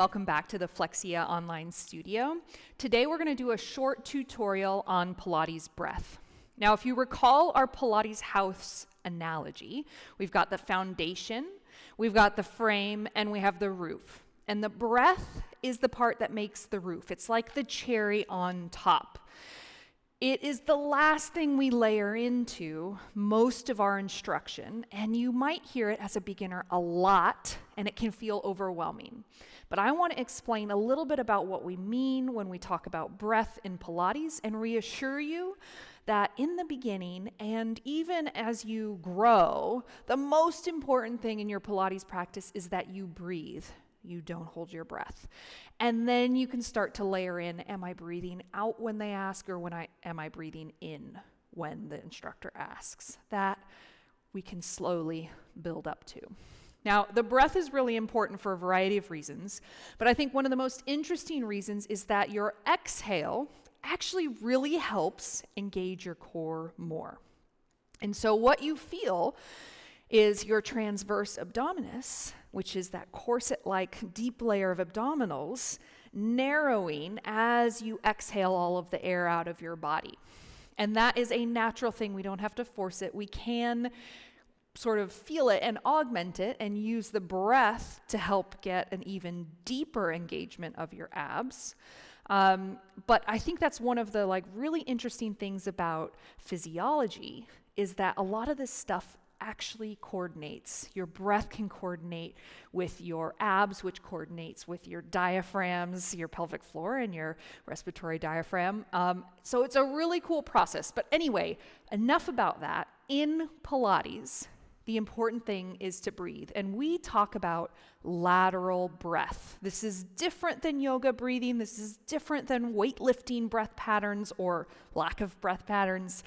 welcome back to the Flexia online studio. Today we're going to do a short tutorial on Pilates breath. Now, if you recall our Pilates house analogy, we've got the foundation, we've got the frame, and we have the roof. And the breath is the part that makes the roof. It's like the cherry on top. It is the last thing we layer into most of our instruction, and you might hear it as a beginner a lot, and it can feel overwhelming. But I want to explain a little bit about what we mean when we talk about breath in Pilates and reassure you that in the beginning and even as you grow, the most important thing in your Pilates practice is that you breathe. You don't hold your breath. And then you can start to layer in, am I breathing out when they ask, or am I breathing in when the instructor asks? That we can slowly build up to. Now, the breath is really important for a variety of reasons, but I think one of the most interesting reasons is that your exhale actually really helps engage your core more. And so what you feel is your transverse abdominis, which is that corset-like deep layer of abdominals, narrowing as you exhale all of the air out of your body. And that is a natural thing. We don't have to force it. We can sort of feel it and augment it and use the breath to help get an even deeper engagement of your abs. But I think that's one of the really interesting things about physiology is that a lot of this stuff actually coordinates. Your breath can coordinate with your abs, which coordinates with your diaphragms, your pelvic floor, and your respiratory diaphragm. So it's a really cool process. But anyway, enough about that. In Pilates, the important thing is to breathe. And we talk about lateral breath. This is different than yoga breathing. This is different than weightlifting breath patterns or lack of breath patterns.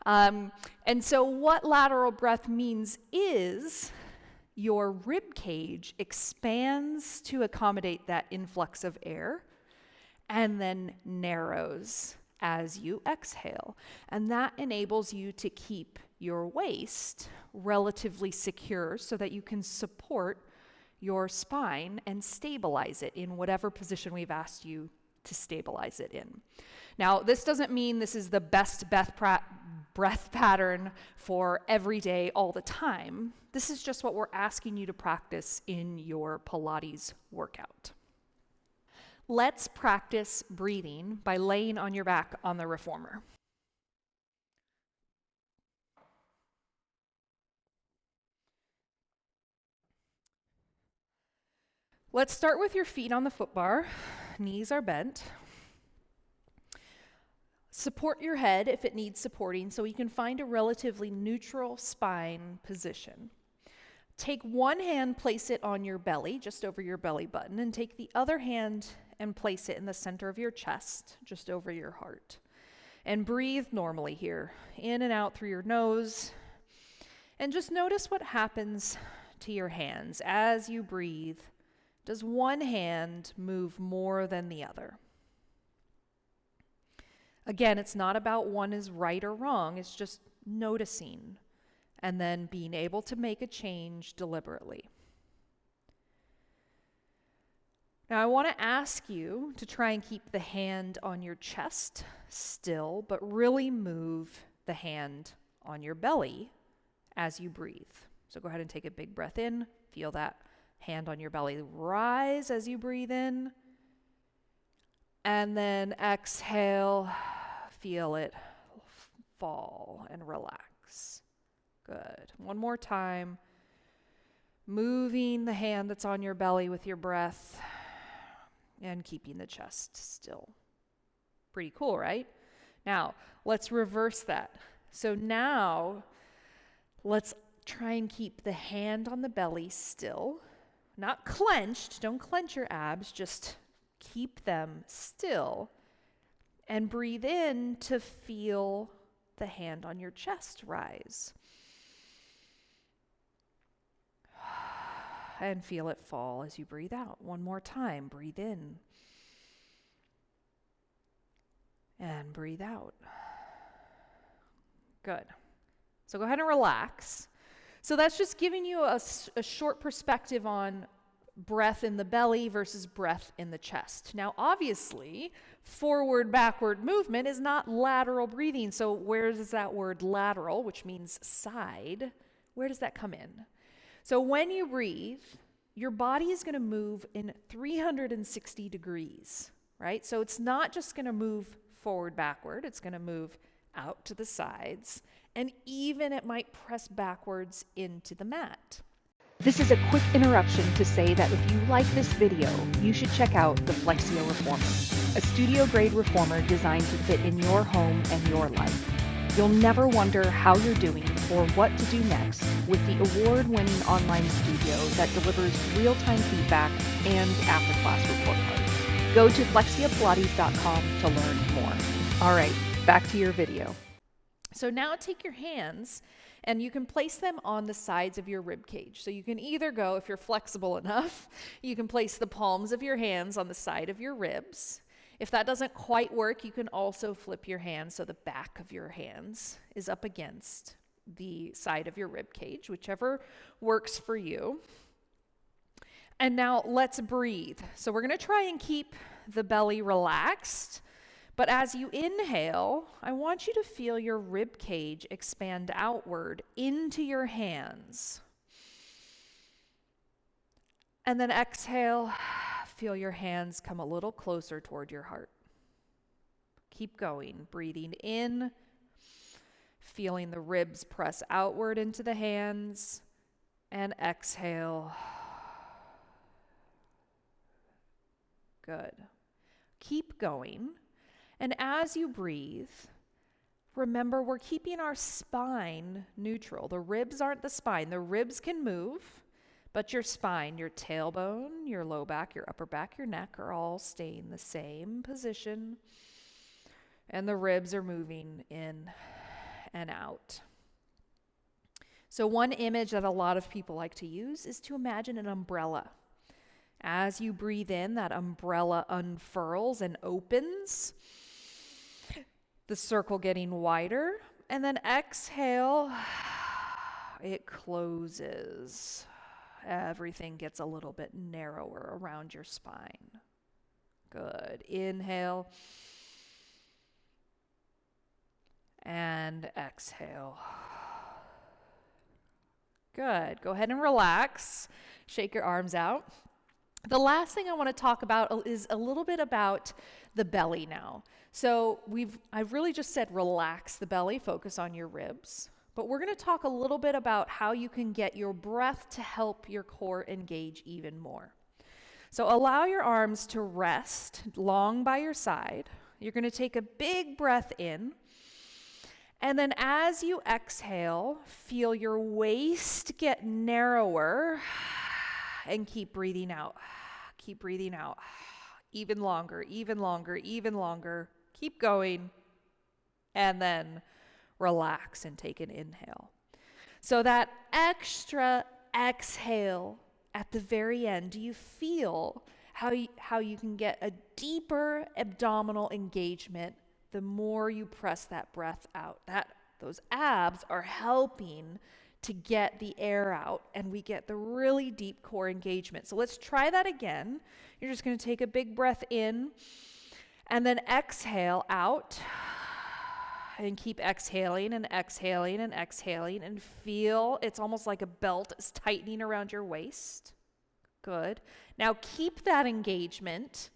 And so what lateral breath means is your rib cage expands to accommodate that influx of air and then narrows as you exhale. And that enables you to keep your waist relatively secure so that you can support your spine and stabilize it in whatever position we've asked you to stabilize it in. Now, this doesn't mean this is the best breath pattern for every day, all the time. This is just what we're asking you to practice in your Pilates workout. Let's practice breathing by laying on your back on the reformer. Let's start with your feet on the foot bar. Knees are bent. Support your head if it needs supporting so you can find a relatively neutral spine position. Take one hand, place it on your belly, just over your belly button, and take the other hand and place it in the center of your chest, just over your heart. And breathe normally here, in and out through your nose. And just notice what happens to your hands as you breathe. Does one hand move more than the other? Again, it's not about one is right or wrong. It's just noticing and then being able to make a change deliberately. Now, I want to ask you to try and keep the hand on your chest still, but really move the hand on your belly as you breathe. So go ahead and take a big breath in. Feel that hand on your belly rise as you breathe in. And then exhale, feel it fall and relax. Good. One more time. Moving the hand that's on your belly with your breath and keeping the chest still. Pretty cool, right? Now, let's reverse that. So now, let's try and keep the hand on the belly still. Not clenched. Don't clench your abs. Just keep them still. And breathe in to feel the hand on your chest rise. And feel it fall as you breathe out. One more time. Breathe in. And breathe out. Good. So go ahead and relax. So that's just giving you a short perspective on breath in the belly versus breath in the chest. Now, obviously, forward-backward movement is not lateral breathing. So where does that word lateral, which means side, where does that come in? So when you breathe, your body is going to move in 360 degrees, right? So it's not just going to move forward-backward. It's going to move out to the sides, and even it might press backwards into the mat. This is a quick interruption to say that if you like this video, you should check out the Flexia Reformer, a studio-grade reformer designed to fit in your home and your life. You'll never wonder how you're doing or what to do next with the award-winning online studio that delivers real-time feedback and after-class report cards. Go to flexiapilates.com to learn more. All right, back to your video. So now take your hands and you can place them on the sides of your rib cage. So you can either go, if you're flexible enough, you can place the palms of your hands on the side of your ribs. If that doesn't quite work, you can also flip your hands so the back of your hands is up against the side of your rib cage, whichever works for you. And now let's breathe. So we're going to try and keep the belly relaxed. But as you inhale, I want you to feel your rib cage expand outward into your hands. And then exhale, feel your hands come a little closer toward your heart. Keep going, breathing in, feeling the ribs press outward into the hands, and exhale. Good. Keep going. And as you breathe, remember we're keeping our spine neutral. The ribs aren't the spine. The ribs can move, but your spine, your tailbone, your low back, your upper back, your neck are all staying the same position. And the ribs are moving in and out. So one image that a lot of people like to use is to imagine an umbrella. As you breathe in, that umbrella unfurls and opens, the circle getting wider, and then exhale, it closes. Everything gets a little bit narrower around your spine. Good. Inhale. And exhale. Good. Go ahead and relax. Shake your arms out. The last thing I want to talk about is a little bit about the belly now. So I've really just said relax the belly, focus on your ribs. But we're going to talk a little bit about how you can get your breath to help your core engage even more. So allow your arms to rest long by your side. You're going to take a big breath in. And then as you exhale, feel your waist get narrower and keep breathing out. Keep breathing out. Even longer, even longer, even longer. Keep going. And then relax and take an inhale. So that extra exhale at the very end, do you feel how you can get a deeper abdominal engagement the more you press that breath out? Those abs are helping to get the air out, and we get the really deep core engagement. So let's try that again. You're just going to take a big breath in and then exhale out and keep exhaling and exhaling and exhaling and feel it's almost like a belt is tightening around your waist. Good. Now keep that engagement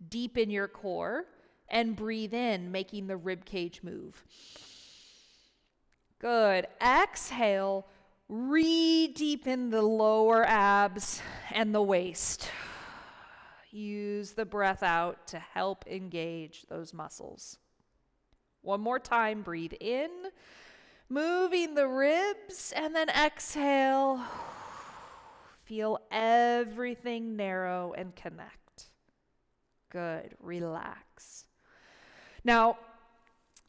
deep in your core and breathe in, making the rib cage move. Good. Exhale, re-deepen the lower abs and the waist. Use the breath out to help engage those muscles. One more time, breathe in, moving the ribs, and then exhale. Feel everything narrow and connect. Good. Relax. Now,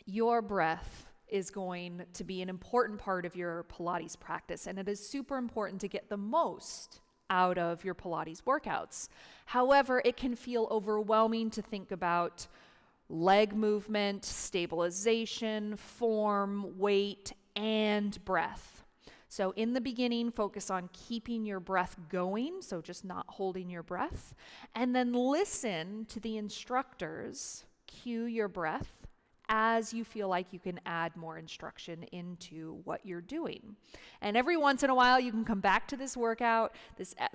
your breath is going to be an important part of your Pilates practice, and it is super important to get the most out of your Pilates workouts. However, it can feel overwhelming to think about leg movement, stabilization, form, weight, and breath. So in the beginning, focus on keeping your breath going, so just not holding your breath, and then listen to the instructors cue your breath as you feel like you can add more instruction into what you're doing. And every once in a while, you can come back to this workout,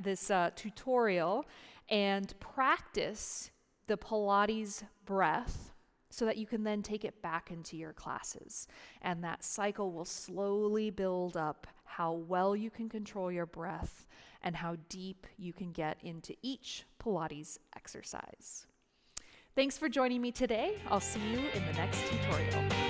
this tutorial, and practice the Pilates breath so that you can then take it back into your classes. And that cycle will slowly build up how well you can control your breath and how deep you can get into each Pilates exercise. Thanks for joining me today. I'll see you in the next tutorial.